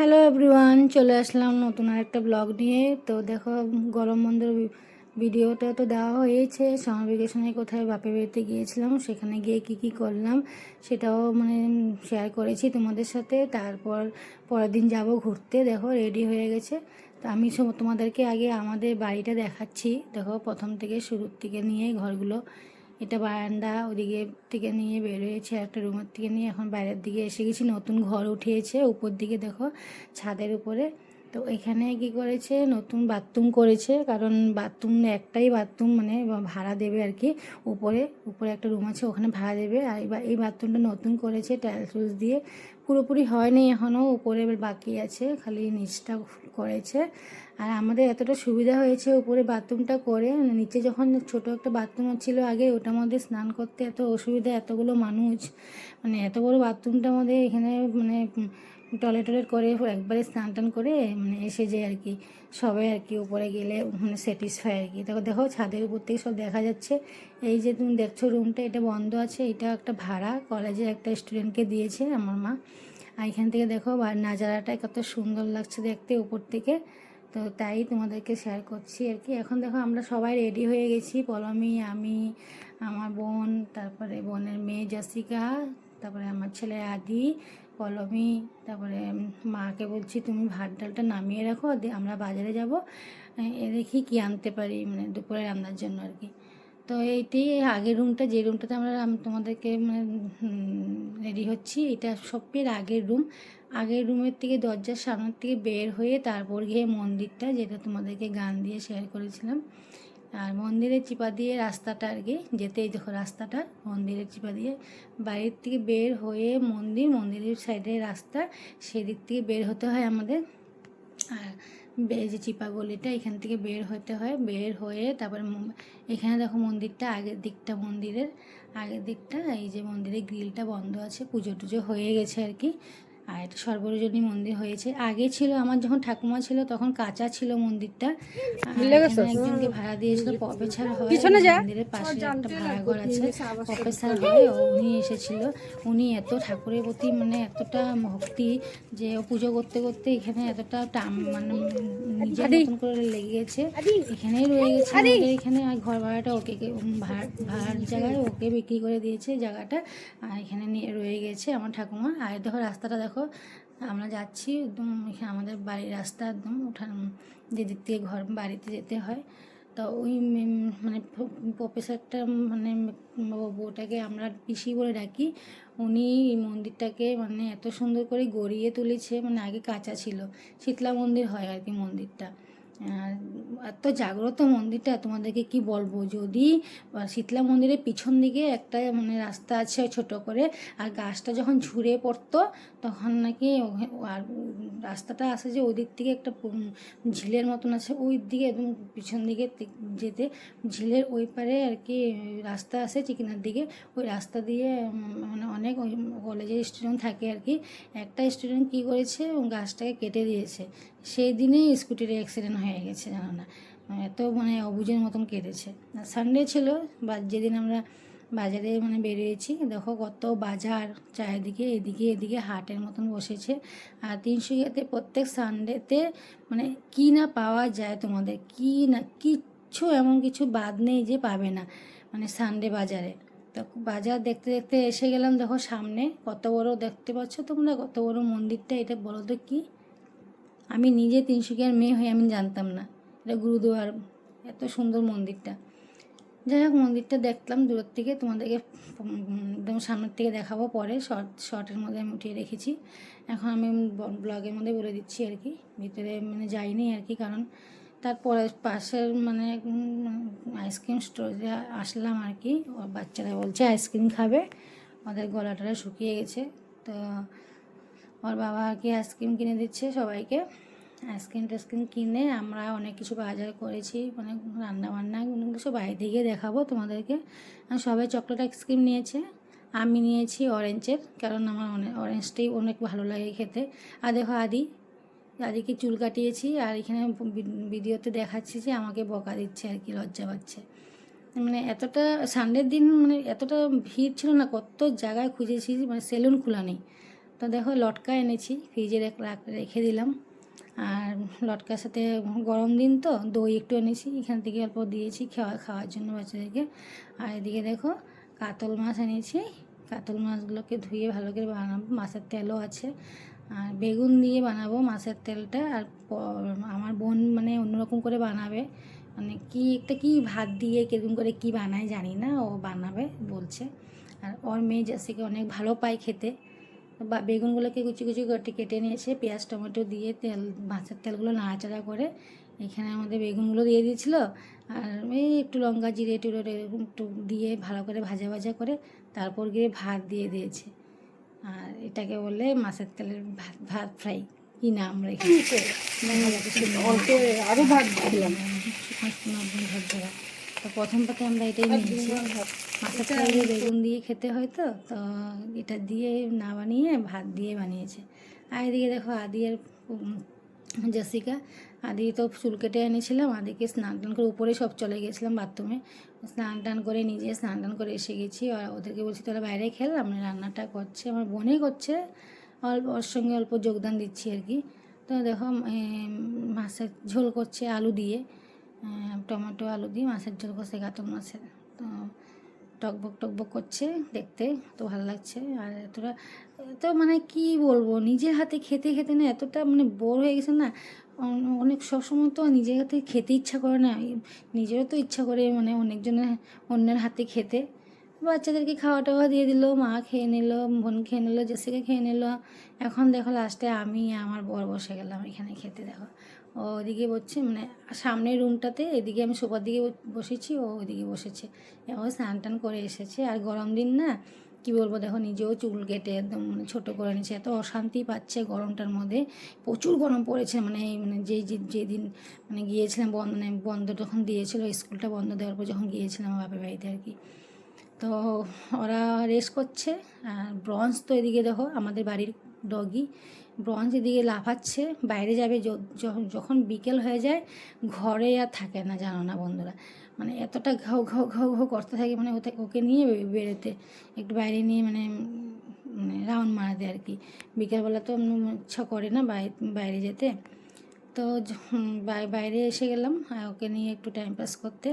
Hello everyone, চলে আসলাম নতুন আরেকটা ব্লগ নিয়ে। তো দেখো, গরম বন্ধের ভিডিওটা তো দেওয়া হয়েছে। সামার ভ্যাকেশনে কোথায় বাপের বাড়িতে গিয়েছিলাম, সেখানে গিয়ে কি করলাম সেটাও শেয়ার করেছি তোমাদের সাথে। তারপর পরের দিন যাব ঘুরতে। দেখো রেডি হয়ে গেছে। তো আমি তোমাদেরকে আগে আমাদের বাড়িটা দেখাচ্ছি। দেখো প্রথম থেকে শুরুর থেকে নিয়ে ঘরগুলো, এটা বারান্দা, ওদিকে থেকে নিয়ে বেরিয়েছে একটা রুমের থেকে নিয়ে এখন বাইরের দিকে এসে গেছি। নতুন ঘর উঠিয়েছে উপর দিকে, দেখো ছাদের উপরে। তো এখানে কি করেছে, নতুন বাথরুম করেছে, কারণ বাথরুম একটাই বাথরুম ভাড়া দেবে আর কি। উপরে উপরে একটা রুম আছে, ওখানে ভাড়া দেবে। আর এই বাথরুমটা নতুন করেছে টাইলস দিয়ে, পুরোপুরি হয়নি এখনও, উপরে বাকি আছে, খালি নিচটা করেছে। আর আমাদের এতটা সুবিধা হয়েছে উপরে বাথরুমটা করে। নিচে যখন ছোট একটা বাথরুম ছিল আগে, ওটার মধ্যে স্নান করতে এত অসুবিধা, এতগুলো মানুষ, এত বড় বাথরুমটার মধ্যে এখানে টয়লেট করে একবারে স্নান টান করে এসে যায় আর কি, সবাই আর কি উপরে গেলে স্যাটিসফাই আর কি। দেখো দেখো ছাদের উপর থেকে সব দেখা যাচ্ছে। এই যে তুমি দেখছো রুমটা, এটা বন্ধ আছে, এটা একটা ভাড়া কলেজের একটা স্টুডেন্টকে দিয়েছে আমার মা। আর এখান থেকে দেখো নাজারাটা কত সুন্দর লাগছে দেখতে উপর থেকে। তো তাই তোমাদেরকে শেয়ার করছি আর কি। এখন দেখো আমরা সবাই রেডি হয়ে গেছি, পলমি, আমি, আমার বোন, তারপরে বোনের মেয়ে জাসিকা, তারপরে আমার ছেলে আদি, পলমি, তারপরে মাকে বলছি তুমি ভাত ডালটা নামিয়ে রাখো, আমরা বাজারে যাব, দেখি কি আনতে পারি দুপুরে রান্নার জন্য আর কি। তো এইটি আগের রুমটা, যে রুমটাতে আমি তোমাদেরকে রেডি হচ্ছি, এটা সবের আগের রুম। আগের রুমের থেকে দরজার সামনের থেকে বের হয়ে তারপর গিয়ে মন্দিরটা, যেটা তোমাদেরকে গান দিয়ে শেয়ার করেছিলাম। আর মন্দিরের চিপা দিয়ে রাস্তাটা আর কি যেতে, এই দেখো রাস্তাটা মন্দিরের চিপা দিয়ে বাড়ির থেকে বের হয়ে মন্দিরের সাইডে রাস্তা, সেদিক থেকে বের হতে হয় আমাদের। আর যে চিপা গলিটা, এখান থেকে বের হতে হয়, বের হয়ে তারপর এখানে দেখো মন্দিরটা, আগের দিকটা, মন্দিরের আগের দিকটা, এই যে মন্দিরের গ্রিলটা বন্ধ আছে, পুজো টুজো হয়ে গেছে আর কি। আর এটা সর্বজনীন মন্দির হয়েছে। আগে ছিল আমার যখন ঠাকুমা ছিল তখন কাঁচা ছিল মন্দিরটা। একজনকে ভাড়া দিয়েছিল, প্রফেসর হয় মন্দিরের পাশে একটা ভাড়া ঘর আছে, প্রফেসর হয়, উনি এসেছিল। উনি এত ঠাকুরের প্রতি এতটা ভক্তি যে ও পুজো করতে করতে এখানে এতটা নিজের মতন করে লেগে গেছে, এখানেই রয়ে গেছে আমাদের এখানে। আর ঘর ভাড়াটা ওকে ভাড়ার জায়গায় ওকে বিক্রি করে দিয়েছে জায়গাটা, আর এখানে নিয়ে রয়ে গেছে আমার ঠাকুমা। আর দেখো রাস্তাটা দেখো, আমরা যাচ্ছি একদম আমাদের বাড়ির রাস্তা, একদম উঠান যেদিক থেকে ঘর বাড়িতে যেতে হয়। তো ওই প্রফেসরটা বউটাকে আমরা পিসি বলে ডাকি। উনি মন্দিরটাকে এত সুন্দর করে গড়িয়ে তুলেছে, আগে কাঁচা ছিল, শীতলা মন্দির হয় আর কি মন্দিরটা। আর এত জাগ্রত মন্দিরটা, তোমাদেরকে কি বলবো। যদি শীতলা মন্দিরের পিছন দিকে একটা রাস্তা আছে ছোট করে, আর গাছটা যখন ঝুড়ে পড়তো তখন নাকি, আর রাস্তাটা আসে যে ওই দিক থেকে একটা ঝিলের মতন আছে, ওই দিকে একদম পিছন দিকে যেতে, ঝিলের ওই পারে আর কি রাস্তা আছে চিকিনার দিকে। ওই রাস্তা দিয়ে অনেক ওই কলেজের স্টুডেন্ট থাকে আর কি। একটা স্টুডেন্ট কী করেছে, গাছটাকে কেটে দিয়েছে, সেই দিনেই স্কুটির অ্যাক্সিডেন্ট হয়ে গেছে, জানো না, এত অবুঝের মতন কেটেছে। সানডে ছিল বা যেদিন আমরা বাজারে বেরিয়েছি, দেখো কত বাজার চারিদিকে, এদিকে এদিকে হাটের মতন বসেছে। আর তিনসুকিয়াতে প্রত্যেক সানডেতে কি না পাওয়া যায়, তোমাদের কি না কিচ্ছু এমন কিছু বাদ নেই যে পাবে না সানডে বাজারে। তো বাজার দেখতে দেখতে এসে গেলাম। দেখো সামনে কত বড় দেখতে পাচ্ছ তোমরা, কত বড় মন্দিরটা, এটা বলো তো কি। আমি নিজে তিনসুকিয়ার মেয়ে হয়ে আমি জানতাম না এটা গুরুদুয়ার, এত সুন্দর মন্দিরটা। যাই হোক মন্দিরটা দেখলাম দূর থেকে, তোমাদেরকে একদম সামনের থেকে দেখাবো পরে, শর্টের মধ্যে আমি উঠিয়ে রেখেছি। এখন আমি ব্লগের মধ্যে বলে দিচ্ছি আর কি, ভিতরে যাইনি আর কি, কারণ তারপরে পাশের আইসক্রিম স্টোরে আসলাম আর কি। বাচ্চারা বলছে আইসক্রিম খাবে, ওদের গলাটা শুকিয়ে গেছে। তো ওর বাবা আর কি আইসক্রিম কিনে দিচ্ছে সবাইকে। আইসক্রিম টাইসক্রিম কিনে আমরা অনেক কিছু বাজার করেছি, রান্নাবান্না কিছু বাইরে থেকে দেখাবো তোমাদেরকে। সবাই চকলেট আইসক্রিম নিয়েছে, আমি নিয়েছি অরেঞ্জের, কারণ আমার অরেঞ্জটাই অনেক ভালো লাগে খেতে। আর দেখো আদিকে চুল কাটিয়েছি, আর এখানে ভিডিওতে দেখাচ্ছি যে আমাকে বকা দিচ্ছে আর কি, লজ্জা পাচ্ছে। এতটা সানডের দিন এতটা ভিড় ছিল না, কত জায়গায় খুঁজেছি, সেলুন খোলা নেই। তো দেখো লটকা এনেছি, ফ্রিজে রেখে দিলাম। আর লটকার সাথে গরম দিন তো দই একটু এনেছি, এখান থেকে অল্প দিয়েছি খাওয়ার জন্য বাচ্চাদেরকে। আর এদিকে দেখো কাতল মাছ এনেছি, কাতল মাছগুলোকে ধুয়ে ভালো করে বানাবো, মাছের তেলও আছে। আর বেগুন দিয়ে বানাবো মাছের তেলটা। আর আমার বোন মানে অন্যরকম করে বানাবে, মানে কি ভাত দিয়ে কীরকম করে কি বানায় জানি না, ও বানাবে বলছে। আর ওর মেয়ে জেসিকে অনেক ভালো পায় খেতে। বা বেগুনগুলোকে কুচি কুচি করে কেটে নিয়েছে, পেঁয়াজ টমেটো দিয়ে মাছের তেলগুলো নাড়াচাড়া করে এখানে আমাদের বেগুনগুলো দিয়ে দিয়েছিল। আর এই একটু লঙ্কা জিরে টুরে এরকম একটু দিয়ে ভালো করে ভাজা ভাজা করে তারপর গিয়ে ভাত দিয়ে দিয়েছে। আর এটাকে বলে মাছের তেলের ভাত ফ্রাই, কি নাম রেখেছে অল্প আরও ভাত দিলাম। ভাত দেওয়া। তো প্রথম পাতে আমরা এটাই নিয়েছি, মাছের তেলে বেগুন দিয়ে খেতে হয় তো এটা দিয়ে না বানিয়ে ভাত দিয়ে বানিয়েছে। আর এদিকে দেখো আদি আর জেসিকা, আদি তো চুল কেটে এনেছিলাম, আদিকে স্নান টান করে উপরে সব চলে গেছিলাম বাথরুমে, স্নান টান করে নিজে স্নান টান করে এসে গেছি। আর ওদেরকে বলছি তোরা বাইরে খেল, আমরা রান্নাটা করছে আমার বোনই করছে, ওর সঙ্গে অল্প যোগদান দিচ্ছি আর কি। তো দেখো মাছের ঝোল করছে আলু দিয়ে, টমেটো আলু দিয়ে মাছের ঝোল করছে কাতল মাছের। তো টকবক করছে, দেখতে তো ভালো লাগছে। আর এতটা তো মানে কি বলবো, নিজের হাতে খেতে খেতে না এতটা মানে বোর হয়ে গেছে না। অনেক সবসময় তো নিজের হাতে খেতে ইচ্ছা করে না, নিজেরও তো ইচ্ছা করে মানে অন্যের হাতে খেতে। বাচ্চাদেরকে খাওয়া টাওয়া দিয়ে দিল, মা খেয়ে নিল, বোন খেয়ে নিল, জেসিকা খেয়ে নিল। এখন দেখো লাস্টে আমি আমার বর বসে গেলাম এখানে খেতে। দেখো ও ওদিকে বসছে, মানে সামনের রুমটাতে, এদিকে আমি সোফার দিকে বসেছি, ও ওইদিকে বসেছে। ও স্নান টান করে এসেছে। আর গরম দিন না, কি বলবো, দেখো নিজেও চুল কেটে একদম মানে ছোটো করে নিচ্ছে, এত অশান্তি পাচ্ছে গরমটার মধ্যে। প্রচুর গরম পড়েছে, মানে যেদিন মানে গিয়েছিলাম বন্ধ যখন দিয়েছিল, স্কুলটা বন্ধ দেওয়ার পর যখন গিয়েছিলাম বাপের বাড়িতে আর কি। তো ওরা রেস্ট করছে। আর ব্রঞ্জ তো এদিকে দেখো আমাদের বাড়ির ডগি, ব্রঞ্জ এদিকে লাফাচ্ছে, বাইরে যাবে। যখন বিকেল হয়ে যায় ঘরে আর থাকে না, জানো না বন্ধুরা, মানে এতটা ঘাউ ঘাউ ঘাউ ঘাউ করতে থাকে, মানে ওকে নিয়ে বেরোতে একটু বাইরে নিয়ে মানে রাউন্ড মারাতে আর কি। বিকেলবেলা তো ইচ্ছা করে না বাইরে যেতে। তো বাইরে এসে গেলাম আর ওকে নিয়ে একটু টাইম পাস করতে।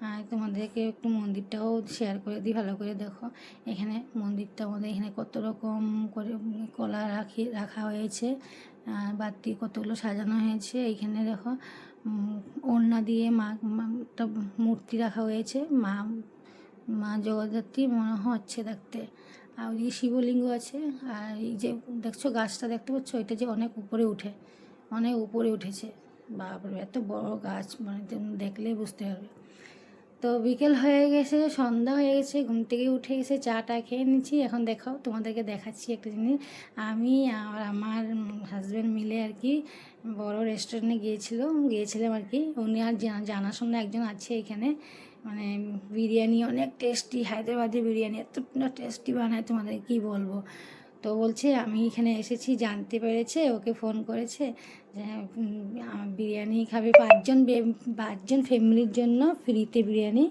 আর তোমাদেরকে একটু মন্দিরটাও শেয়ার করে দিই, ভালো করে দেখো। এখানে মন্দিরটা আমাদের এখানে কত রকম করে কলা রাখা হয়েছে, বাতি কতগুলো সাজানো হয়েছে। এইখানে দেখো ওড়না দিয়ে একটা মূর্তি রাখা হয়েছে, মা জগদ্ধাত্রী মনে হচ্ছে দেখতে। আর ওই শিবলিঙ্গ আছে। আর এই যে দেখছো গাছটা দেখতে পাচ্ছ, এটা যে অনেক উপরে উঠেছে, বাপরে এত বড় গাছ, মানে দেখলে বুঝতে পারবে। তো বিকেল হয়ে গেছে, সন্ধ্যা হয়ে গেছে, ঘুম থেকে উঠে গেছে, চাটা খেয়ে নিচ্ছি। এখন দেখাও তোমাদেরকে দেখাচ্ছি একটা জিনিস। আমি আর আমার হাজব্যান্ড মিলে আর কি বড় রেস্টুরেন্টে গিয়েছিলাম আর কি। উনি আর জানাশোনা একজন আছে এখানে, মানে বিরিয়ানি অনেক টেস্টি, হায়দ্রাবাদি বিরিয়ানি এতটা টেস্টি বানায় তোমাদের কি বলবো। তো বলছে আমি এখানে এসেছি, জানতে পেরেছে, ওকে ফোন করেছে যে বিরিয়ানি খাবে 5জন ফ্যামিলির জন্য ফ্রিতে বিরিয়ানি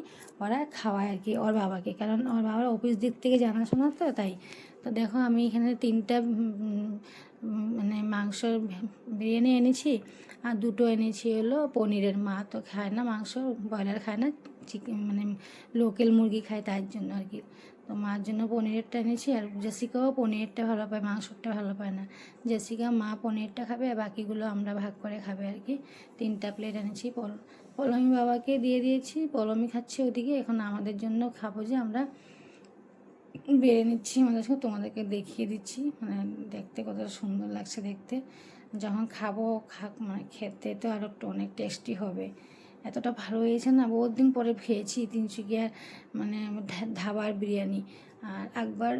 ওরা খাওয়ায় আর কি ওর বাবাকে, কারণ ওর বাবার অফিস দিক থেকে জানাশোনা তো তাই। তো দেখো আমি এখানে 3টা মানে মাংসর বিরিয়ানি এনেছি, আর 2টো এনেছি হলো পনিরের। মা তো খায় না মাংস, ব্রয়লার খায় না, চিকেন মানে লোকাল মুরগি খায়, তার জন্য আর কি। তো মার জন্য পনিরেরটা এনেছি। আর জেসিকাও পনিরটা ভালো পায়, মাংসটা ভালো পায় না। জেসিকা মা পনিরটা খাবে আর বাকিগুলো আমরা ভাগ করে খাবে আর কি। 3টা প্লেট এনেছি। পলমি বাবাকে দিয়ে দিয়েছি, পলমি খাচ্ছে ওদিকে। এখন আমাদের জন্য খাবো, যে আমরা বেড়ে নিচ্ছি আমাদের সঙ্গে, তোমাদেরকে দেখিয়ে দিচ্ছি, মানে দেখতে কতটা সুন্দর লাগছে দেখতে। যখন খাবো মানে খেতে তো আরও অনেক টেস্টি হবে। এতটা ভালো হয়েছে না, বহুত দিন পরে খেয়েছি তিনসুকিয়ার মানে ধাবার বিরিয়ানি। আর আকবর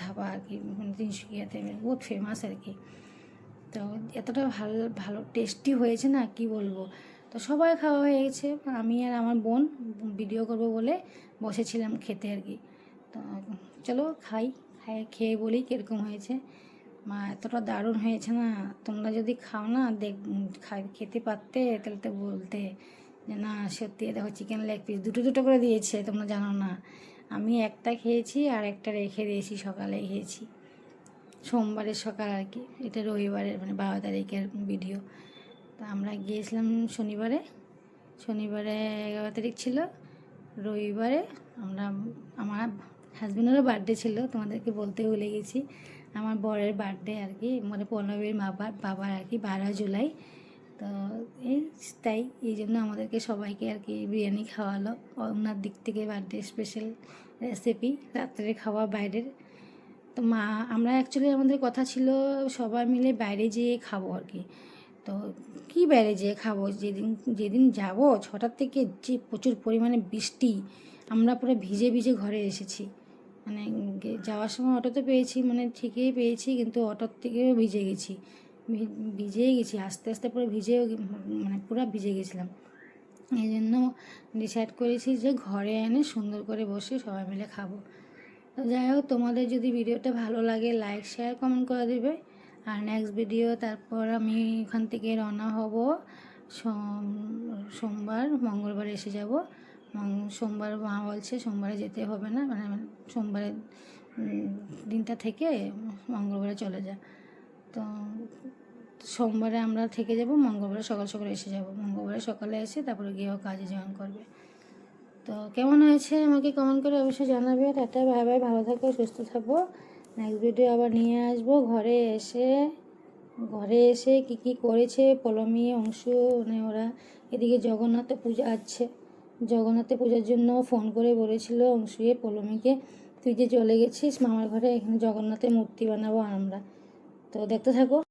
ধাবা আর কি, তিনসুকিয়াতে বহুত ফেমাস আর কি। তো এতটা ভালো টেস্টি হয়েছে না, কি বলবো। তো সবাই খাওয়া হয়ে গেছে, আমি আর আমার বোন ভিডিও করবো বলে বসেছিলাম খেতে আর কি। তো চলো খেয়ে বলি কীরকম হয়েছে। মা এতটা দারুণ হয়েছে না, তোমরা যদি খাও না খেতে পারতে, তাহলে তো বলতে যে না সত্যি। দেখো চিকেন লেগ পিস 2 করে দিয়েছে, তোমরা জানো না। আমি একটা খেয়েছি আর একটা রেখে দিয়েছি, সকালে খেয়েছি। সোমবারের সকাল আর কি, এটা রবিবারের মানে 12 তারিখের ভিডিও। তো আমরা গিয়েছিলাম শনিবারে 11 তারিখ ছিল, রবিবারে আমার হাজব্যান্ডেরও বার্থডে ছিল, তোমাদেরকে বলতে ভুলে গেছি। আমার বরের বার্থডে আর কি, মানে পল্লবীর বাবার আর কি 12 জুলাই। তো তাই এই জন্য আমাদেরকে সবাইকে আর কি বিরিয়ানি খাওয়ালো, ওনার দিক থেকে বার্থডে স্পেশাল রেসিপি, রাত্রে খাওয়া বাইরের। তো আমরা অ্যাকচুয়ালি আমাদের কথা ছিল সবাই মিলে বাইরে যেয়ে খাবো আর কি। তো কি বাইরে যেয়ে খাবো, যেদিন যাব 6টার থেকে যে প্রচুর পরিমাণে বৃষ্টি, আমরা পুরো ভিজে ভিজে ঘরে এসেছি। মানে যাওয়ার সময় অটোতে পেয়েছি, মানে ঠিকই পেয়েছি, কিন্তু অটোর থেকেও ভিজে গেছি, ভিজেই গেছি আস্তে আস্তে পুরো মানে পুরো ভিজে গেছিলাম। এই জন্য ডিসাইড করেছি যে ঘরে এনে সুন্দর করে বসে সবাই মিলে খাবো। তো যাই হোক, তোমাদের যদি ভিডিওটা ভালো লাগে লাইক শেয়ার কমেন্ট করে দেবে। আর নেক্সট ভিডিও, তারপর আমি ওখান থেকে রওনা হব সোমবার, মঙ্গলবার এসে যাব। সোমবার মা বলছে সোমবারে যেতে হবে না, মানে সোমবারের দিনটা থেকে মঙ্গলবারে চলে যা। তো সোমবারে আমরা থেকে যাব, মঙ্গলবারে সকাল সকালে এসে যাব। মঙ্গলবারে সকালে এসে তারপরে গিয়েও কাজে জয়েন করবে। তো কেমন হয়েছে আমাকে কমেন্ট করে অবশ্যই জানাবে। টাটা, বাই বাই, ভালো থাকো, সুস্থ থাকো। নেক্সট ভিডিও আবার নিয়ে আসবো। ঘরে এসে কি করেছে পলমি, অংশু, মানে ওরা এদিকে জগন্নাথে পূজা আছে, জগন্নাথে পূজার জন্য ফোন করে বলেছিল অংশুয়ে পলমিকে, তুই যে চলে গেছিস মামার ঘরে, এখানে জগন্নাথের মূর্তি বানাবো আমরা। তো দেখতে থাকো।